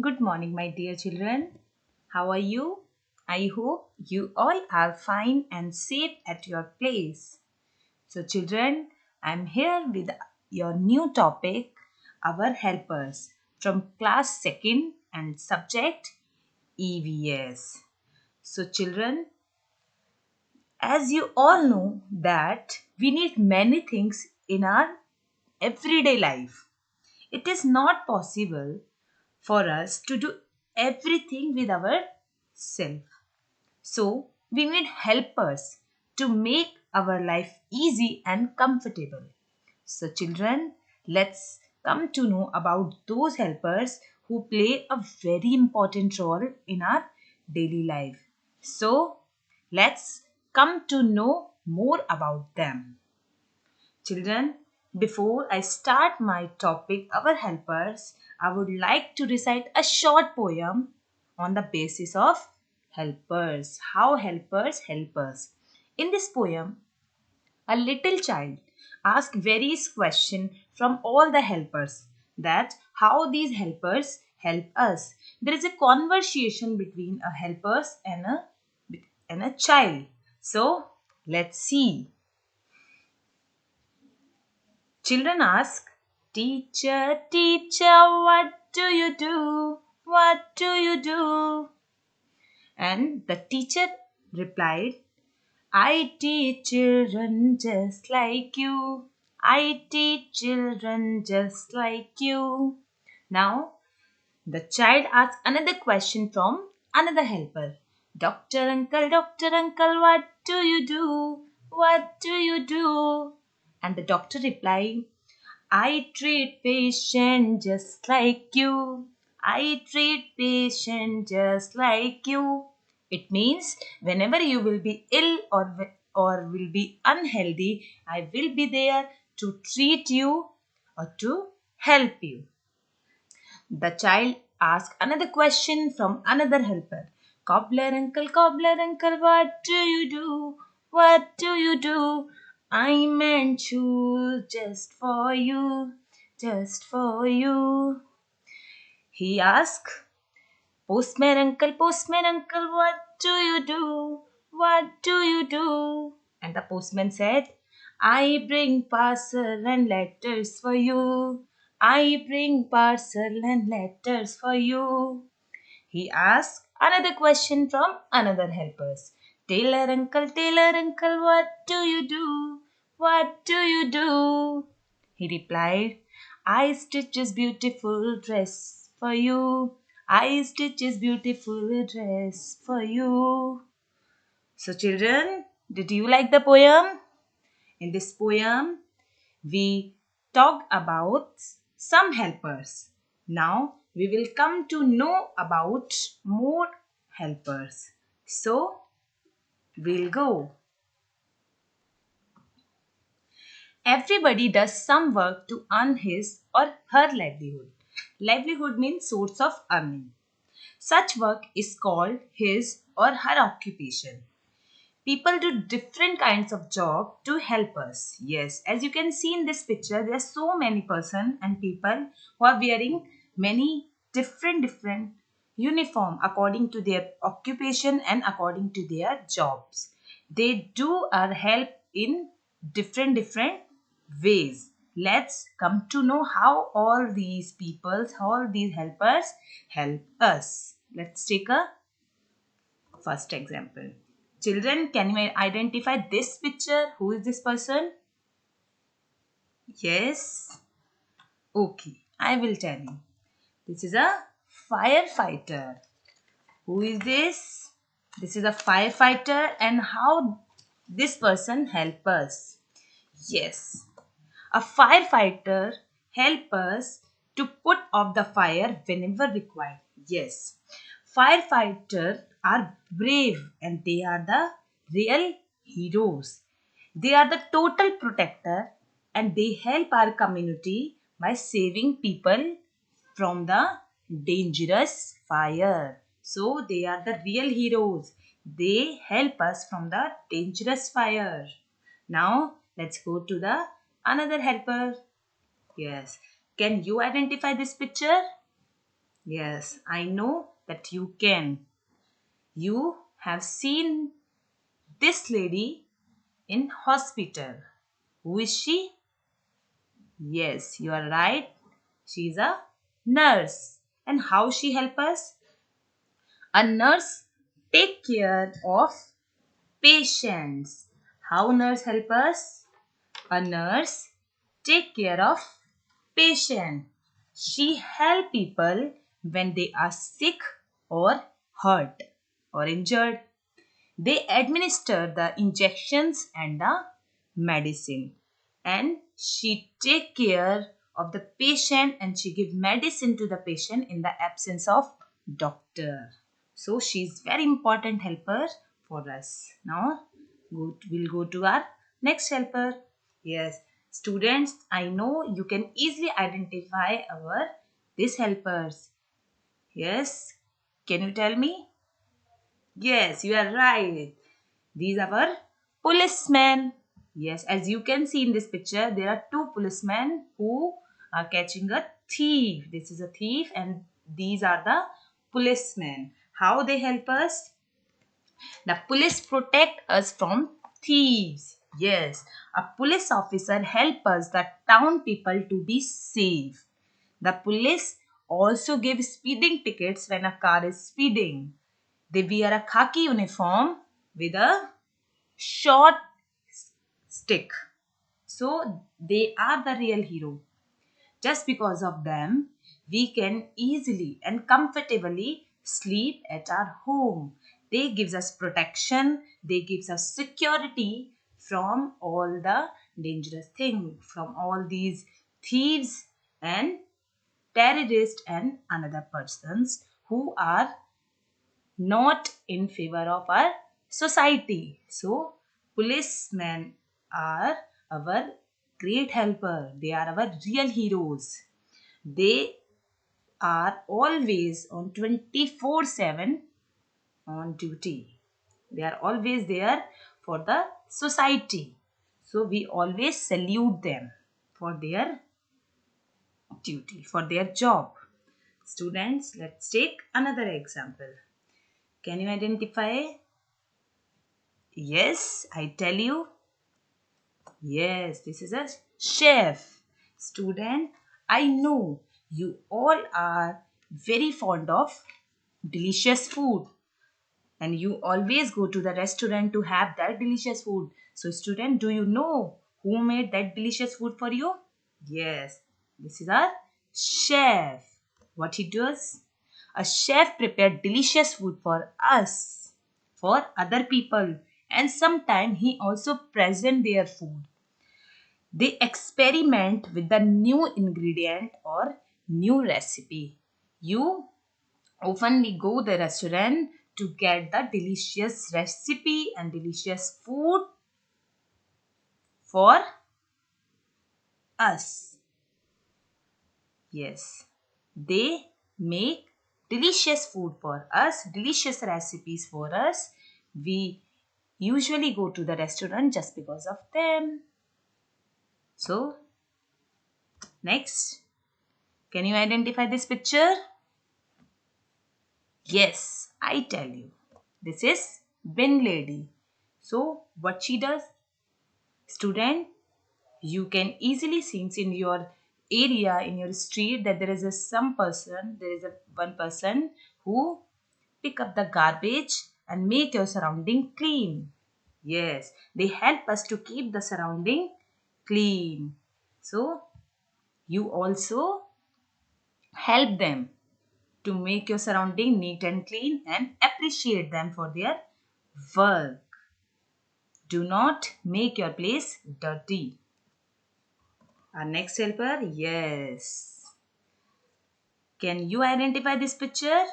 Good morning, my dear children. How are you? I hope you all are fine and safe at your place. So, children, I'm here with your new topic, our helpers, from class 2nd and subject EVS. So, children, as you all know that we need many things in our everyday life. It is not possible for us to do everything with ourselves. So, we need helpers to make our life easy and comfortable. So, children, let's come to know about those helpers who play a very important role in our daily life. So, let's come to know more about them. Children, before I start my topic, our helpers, I would like to recite a short poem on the basis of helpers. How helpers help us. In this poem, a little child asks various questions from all the helpers that how these helpers help us. There is a conversation between a helpers and a child. So let's see. Children ask, Teacher, teacher, what do you do? What do you do? And the teacher replied, I teach children just like you. I teach children just like you. Now, the child asks another question from another helper. Doctor uncle, what do you do? What do you do? And the doctor replied, I treat patient just like you. I treat patient just like you. It means whenever you will be ill or will be unhealthy, I will be there to treat you or to help you. The child asked another question from another helper. Cobbler uncle, what do you do? What do you do? I meant shoes just for you, just for you. He asked, Postman uncle, what do you do? What do you do? And the postman said, I bring parcel and letters for you. I bring parcel and letters for you. He asked another question from another helpers. Tailor uncle, what do you do? What do you do? He replied, I stitches beautiful dress for you. I stitches beautiful dress for you. So children, did you like the poem? In this poem, we talked about some helpers. Now we will come to know about more helpers. So we'll go. Everybody does some work to earn his or her livelihood. Livelihood means source of earning. Such work is called his or her occupation. People do different kinds of job to help us. Yes, as you can see in this picture, there are so many person and people who are wearing many different uniform according to their occupation and according to their jobs. They do our help in different ways. Let's come to know how all these people, all these helpers help us. Let's take a first example. Children, can you identify this picture? Who is this person? Yes. Okay, I will tell you. This is a firefighter. Who is this? This is a firefighter and how this person help us. Yes. A firefighter help us to put off the fire whenever required. Yes. Firefighters are brave and they are the real heroes. They are the total protector and they help our community by saving people from the dangerous fire. So they are the real heroes. They help us from the dangerous fire. Now let's go to the another helper. Yes. Can you identify this picture? Yes, I know that you can. You have seen this lady in hospital. Who is she? Yes, you are right. She's a nurse. And how she help us? A nurse take care of patients. How nurse help us? A nurse take care of patient. She help people when they are sick or hurt or injured. They administer the injections and the medicine. And she take care of the patient and she give medicine to the patient in the absence of doctor. So she is very important helper for us. Now we'll go to our next helper. Yes, students, I know you can easily identify our these helpers. Yes, can you tell me? Yes, you are right. These are our policemen. Yes, as you can see in this picture, there are two policemen who are catching a thief. This is a thief, and these are the policemen. How they help us? The police protect us from thieves. Yes, a police officer help us, the town people, to be safe. The police also give speeding tickets when a car is speeding. They wear a khaki uniform with a short stick. So they are the real hero. Just because of them, we can easily and comfortably sleep at our home. They gives us protection, they gives us security from all the dangerous things, from all these thieves and terrorists and another persons who are not in favor of our society. So, policemen are our great helper. They are our real heroes. They are always on 24/7 on duty. They are always there for the society. So, we always salute them for their duty, for their job. Students, let's take another example. Can you identify? Yes, I tell you. Yes, this is a chef. Student, I know you all are very fond of delicious food and you always go to the restaurant to have that delicious food. So, student, do you know who made that delicious food for you? Yes, this is our chef. What he does? A chef prepared delicious food for us, for other people, and sometimes he also present their food. They experiment with the new ingredient or new recipe. You oftenly go the restaurant to get the delicious recipe and delicious food for us. Yes, they make delicious food for us, delicious recipes for us. We usually go to the restaurant just because of them. So, next, can you identify this picture? Yes, I tell you. This is bin lady. So, what she does? Student, you can easily see in your area, in your street, that there is a one person who pick up the garbage and make your surrounding clean. Yes, they help us to keep the surrounding clean. So you also help them to make your surrounding neat and clean and appreciate them for their work. Do not make your place dirty. Our next helper, yes. Can you identify this picture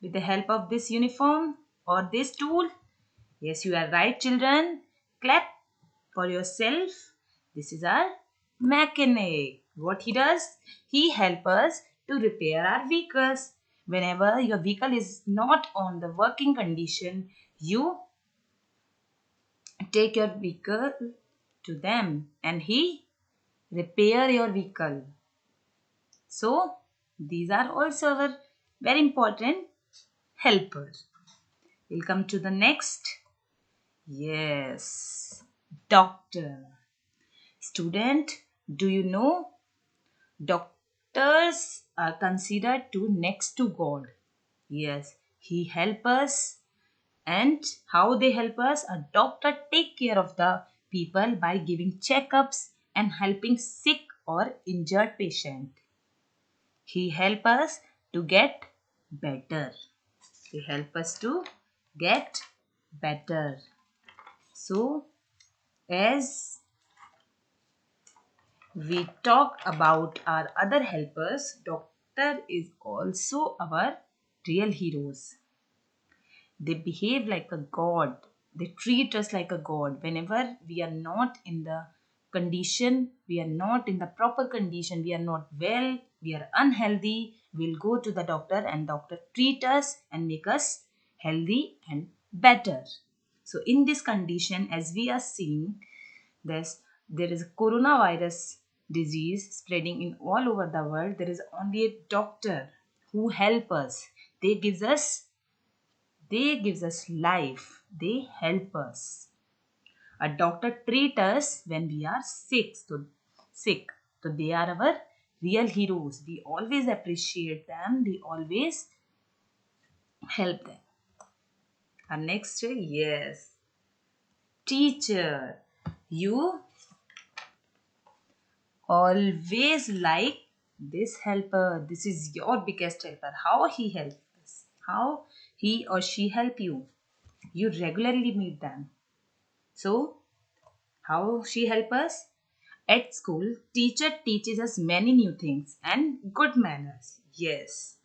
with the help of this uniform or this tool? Yes, you are right, children. Clap for yourself. This is our mechanic. What he does? He helps us to repair our vehicles. Whenever your vehicle is not on the working condition, you take your vehicle to them and he repair your vehicle. So These are also our very important helpers. We'll come to the next. Yes, doctor. Student, do you know doctors are considered to next to God? Yes, he help us. And how they help us? A doctor take care of the people by giving checkups and helping sick or injured patient. He help us to get better. He help us to get better. So as we talk about our other helpers, doctor is also our real heroes. They behave like a god. They treat us like a god. Whenever we are not in the condition, we are not in the proper condition, we are not well, we are unhealthy, we'll go to the doctor and doctor treat us and make us healthy and better. So in this condition, as we are seeing, there is a coronavirus disease spreading in all over the world. There is only a doctor who help us. They gives us they gives us life. They help us. A doctor treat us when we are sick. So they are our real heroes. We always appreciate them. We always help them. Our next, yes, teacher. You always like this helper. This is your biggest helper. How he helps us. How he or she help you. You regularly meet them. So how she help us? At school, teacher teaches us many new things and good manners. Yes.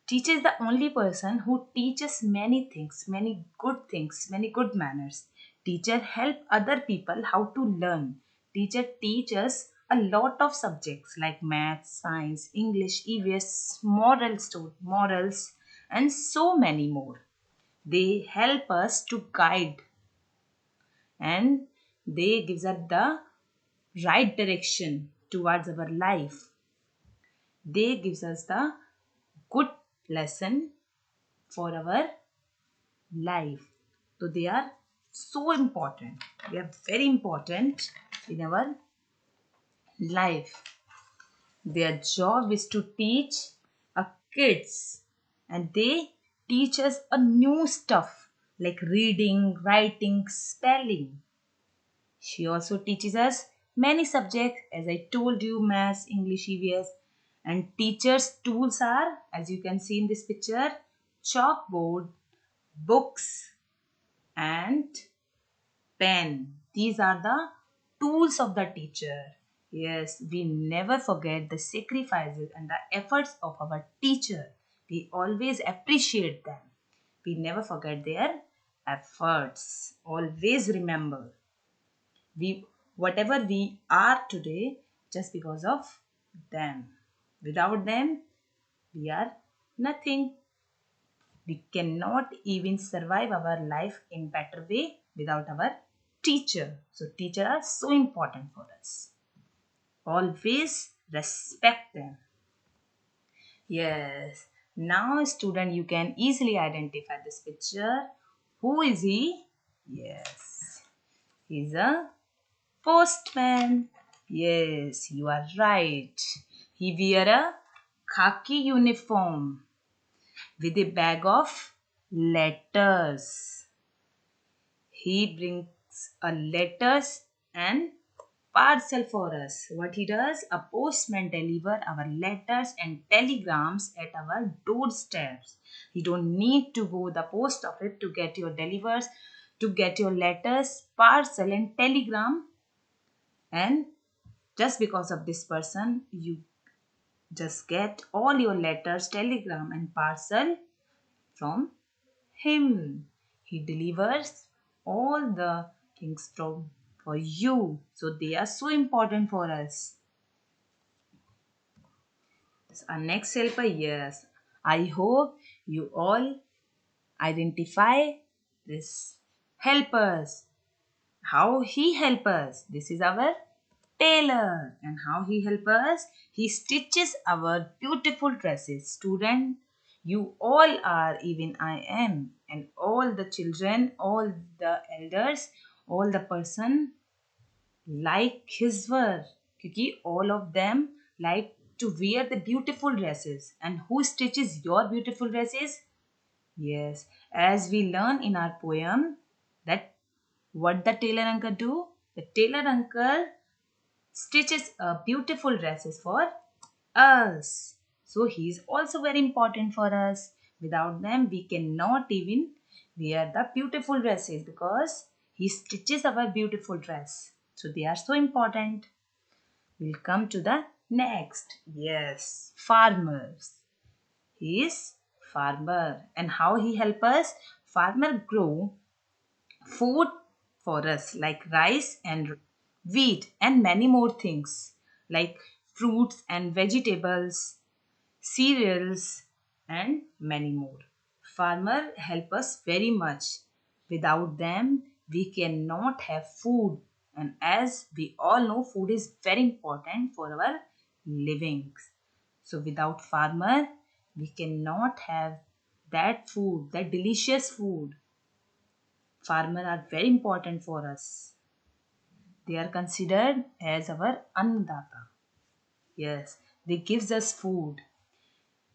Teacher is the only person who teaches many things, many good things, many good manners. Teacher help other people how to learn. Teacher teaches a lot of subjects like math, science, English, EVS, morals, and so many more. They help us to guide and they gives us the right direction towards our life. They gives us the good lesson for our life. So they are so important. They are very important in our life. Their job is to teach our kids and they teach us a new stuff like reading, writing, spelling. She also teaches us many subjects, as I told you, maths, English, EVS. And teachers' tools are, as you can see in this picture, chalkboard, books, and pen. These are the tools of the teacher. Yes, we never forget the sacrifices and the efforts of our teacher. We always appreciate them. We never forget their efforts. Always remember we whatever we are today just because of them. Without them we are nothing. We cannot even survive our life in better way without our teacher. So teacher are so important for us. Always respect them. Yes, now student, you can easily identify this picture. Who is he? Yes, he's a postman. Yes, you are right. He wear a khaki uniform with a bag of letters. He brings a letters and parcel for us. What he does? A postman deliver our letters and telegrams at our doorsteps. You don't need to go the post office to get your delivers, to get your letters, parcel and telegram. And just because of this person, you just get all your letters, telegram and parcel from him. He delivers all the things from for you. So they are so important for us. So our next helper, yes. I hope you all identify this helpers. How he help us. This is our tailor. And how he help us? He stitches our beautiful dresses. Student, you all are, even I am, and all the children, all the elders, all the person like his work, क्योंकि all of them like to wear the beautiful dresses. And who stitches your beautiful dresses? Yes, as we learn in our poem that what the tailor uncle do? The tailor uncle stitches a beautiful dresses for us. So he is also very important for us. Without them, we cannot even wear the beautiful dresses because he stitches our beautiful dress. So they are so important. We'll come to the next. Yes, farmers. He is farmer. And how he help us? Farmer grow food for us like rice and wheat and many more things like fruits and vegetables, cereals, and many more. Farmer help us very much. Without them, we cannot have food. And as we all know, food is very important for our living. So without farmer, we cannot have that food, that delicious food. Farmer are very important for us. They are considered as our annadata. Yes, they gives us food.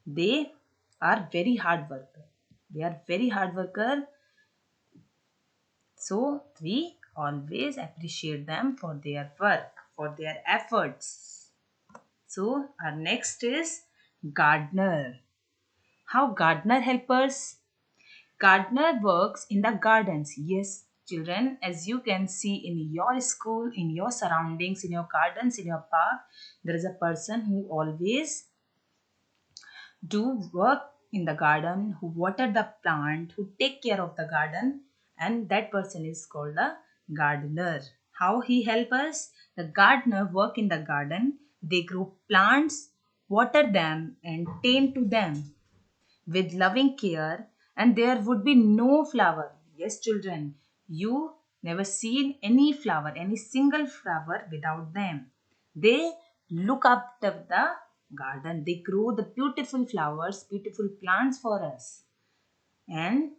They are very hard worker. They are very hard worker. So we always appreciate them for their work, for their efforts. So our next is gardener. How gardener help us? Gardener works in the gardens. Yes, children, as you can see in your school, in your surroundings, in your gardens, in your park, there is a person who always do work in the garden, who water the plant, who take care of the garden, and that person is called a gardener. How he help us? The gardener work in the garden. They grow plants, water them, and tend to them with loving care, and there would be no flower. Yes, children, you never seen any flower, any single flower without them. They look after the garden. They grow the beautiful flowers, beautiful plants for us, and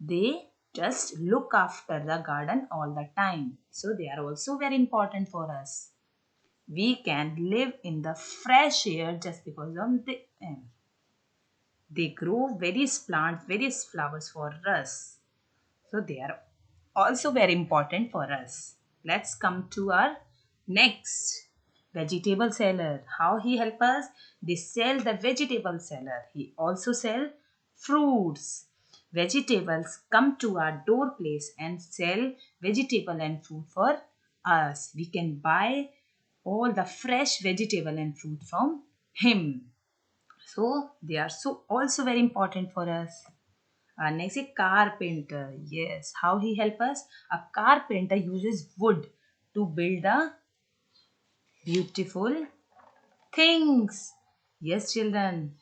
they just look after the garden all the time. So they are also very important for us. We can live in the fresh air just because of them. They grow various plants, various flowers for us. So they are also very important for us. Let's come to our next vegetable seller. How he help us? They sell the vegetable seller. He also sell fruits. Vegetables come to our door place and sell vegetable and fruit for us. We can buy all the fresh vegetable and fruit from him. So they are so also very important for us. Next is carpenter. Yes, how he help us? A carpenter uses wood to build the beautiful things. Yes, children.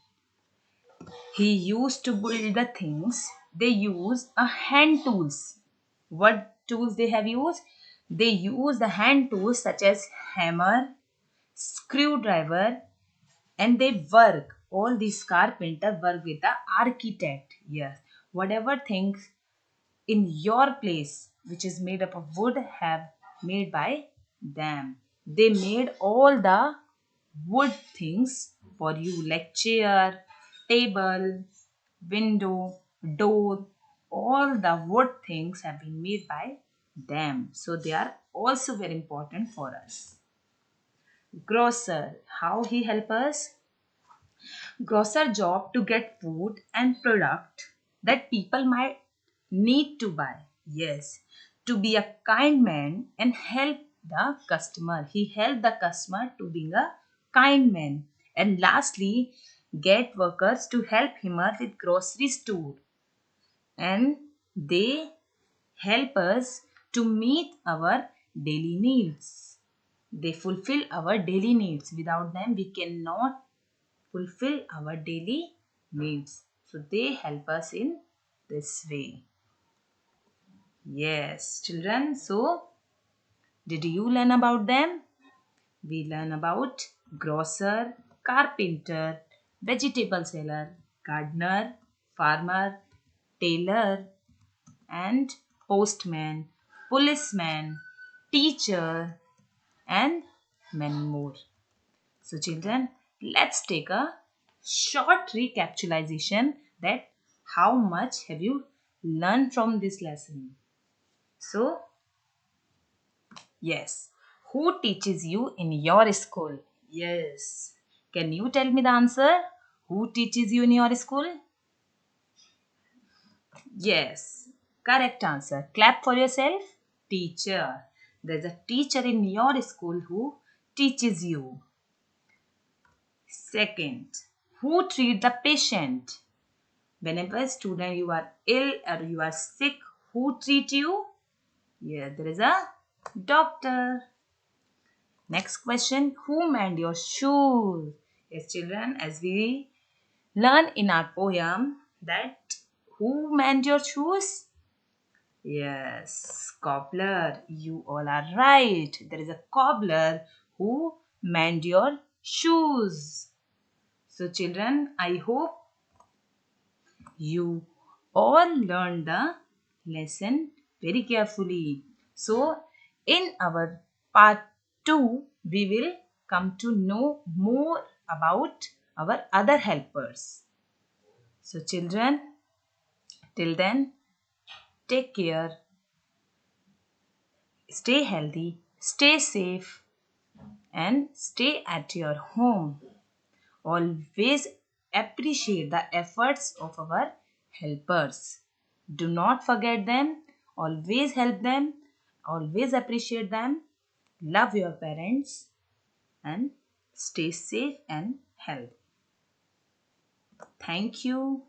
He used to build the things. They use a hand tools. What tools they have used? They use the hand tools such as hammer, screwdriver, and they work. All these carpenter work with the architect. Yes, whatever things in your place which is made up of wood have made by them. They made all the wood things for you like chair, table, window, door. All the wood things have been made by them. So they are also very important for us. Grocer, how he help us? Grocer job to get food and product that people might need to buy. Yes, to be a kind man and help the customer. He helped the customer to being a kind man. And lastly, get workers to help him out with grocery store. And they help us to meet our daily needs. They fulfill our daily needs. Without them, we cannot fulfill our daily needs. So they help us in this way. Yes, children. So Did you learn about them? We learn about grocer, carpenter, vegetable seller, gardener, farmer, tailor, and postman, policeman, teacher, and many more. So, children, let's take a short recapitulation that how much have you learned from this lesson. So, yes, who teaches you in your school? Yes. Can you tell me the answer? Who teaches you in your school? Yes. Correct answer. Clap for yourself. Teacher. There's a teacher in your school who teaches you. Second, who treat the patient? Whenever student you are ill or you are sick, who treat you? Yeah, there is a doctor. Next question, who mend your shoes? Yes, children, as we learn in our poem that who mend your shoes? Yes, cobbler. You all are right. There is a cobbler who mend your shoes. So, children, I hope you all learned the lesson very carefully. So, in our part 2, we will come to know more about our other helpers. So, children, till then, take care, stay healthy, stay safe, and stay at your home. Always appreciate the efforts of our helpers. Do not forget them. Always help them. Always appreciate them. Love your parents and stay safe and healthy. Thank you.